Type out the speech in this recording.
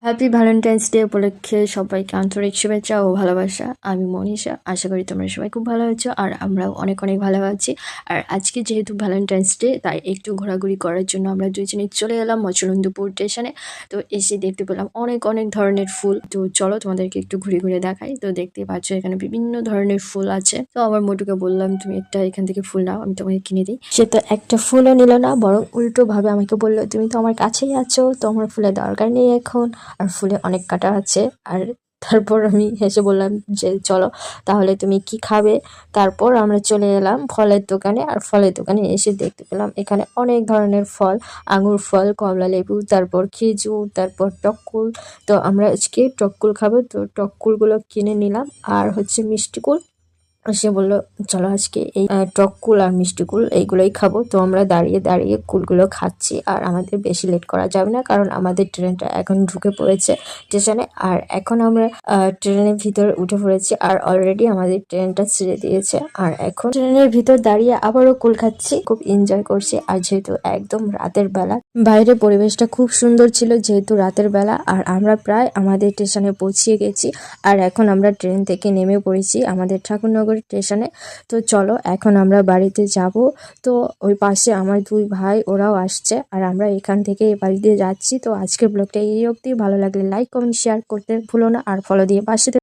Happy Valentine's day উপলক্ষে সবাইকে আন্তরিক শুভেচ্ছা ও ভালোবাসা। আমি মনীষা। আশা করি তোমরা সবাই খুব ভালো আছো আর আমরাও অনেক অনেক ভালো আছি। আর আজকে যেহেতু ভ্যালেন্টাইন্স ডে তাই একটু ঘোরাঘুরি করার জন্য আমরা দুজনে চলে এলাম মচলন্দপুর স্টেশনে। তো এসে দেখতে পেলাম অনেক অনেক ধরনের ফুল। তো চলো তোমাদেরকে একটু ঘুরে ঘুরে দেখাই। তো দেখতে পাচ্ছ এখানে বিভিন্ন ধরনের ফুল আছে। তো আমার মোটুকে বললাম তুমি একটা এখান থেকে ফুল নাও, আমি তোমাকে কিনে দিই। সে তো একটা ফুলও নিল না, বরং উল্টো ভাবে আমাকে বললো তুমি তো আমার কাছেই আছো, তো আমার ফুলের দরকার নেই এখন। আর ফুলে অনেক কাটা আছে। আর তারপর আমি হেসে বললাম যে চলো তাহলে তুমি কি খাবে। তারপর আমরা চলে এলাম ফলের দোকানে। আর ফলের দোকানে এসে দেখতে পেলাম এখানে অনেক ধরনের ফল, আঙুর ফল, কমলা লেবু, তারপর খেজুর, তারপর টককুল। তো আমরা আজকে টককুল খাবো, তো টককুলগুলো কিনে নিলাম। আর হচ্ছে মিষ্টি কুল। সে বললো চলো আজকে এই টক কুল আর মিষ্টি কুল এইগুলোই খাবো। তো আমরা দাঁড়িয়ে দাঁড়িয়ে কুলগুলো খাচ্ছি। আর আমাদের বেশি লেট করা যাবে না, কারণ আমাদের ট্রেনটা এখন ঢুকে পড়েছে স্টেশনে। আর এখন আমরা ট্রেনের ভিতরে উঠে পড়েছি। আর অলরেডি আমাদের ট্রেনটা ছেড়ে দিয়েছে। আর এখন ট্রেনের ভিতর দাঁড়িয়ে আবারও কুল খাচ্ছি, খুব এনজয় করছি। আর যেহেতু একদম রাতের বেলা, বাইরের পরিবেশটা খুব সুন্দর ছিল যেহেতু রাতের বেলা। আর আমরা প্রায় আমাদের স্টেশনে পৌঁছিয়ে গেছি। আর এখন আমরা ট্রেন থেকে নেমে পড়েছি আমাদের ঠাকুরনগর স্টেশনে। তো চলো এখন আমরা বাড়িতে যাব। তো ওই পাশে আমার দুই ভাই ওরাও আসছে, আর আমরা এখান থেকে এই বাড়িতে যাচ্ছি। তো আজকের ব্লগটা এই অবধি। ভালো লাগলে লাইক কমেন্ট শেয়ার করতে ভুলো না, আর ফলো দিয়ে পাশে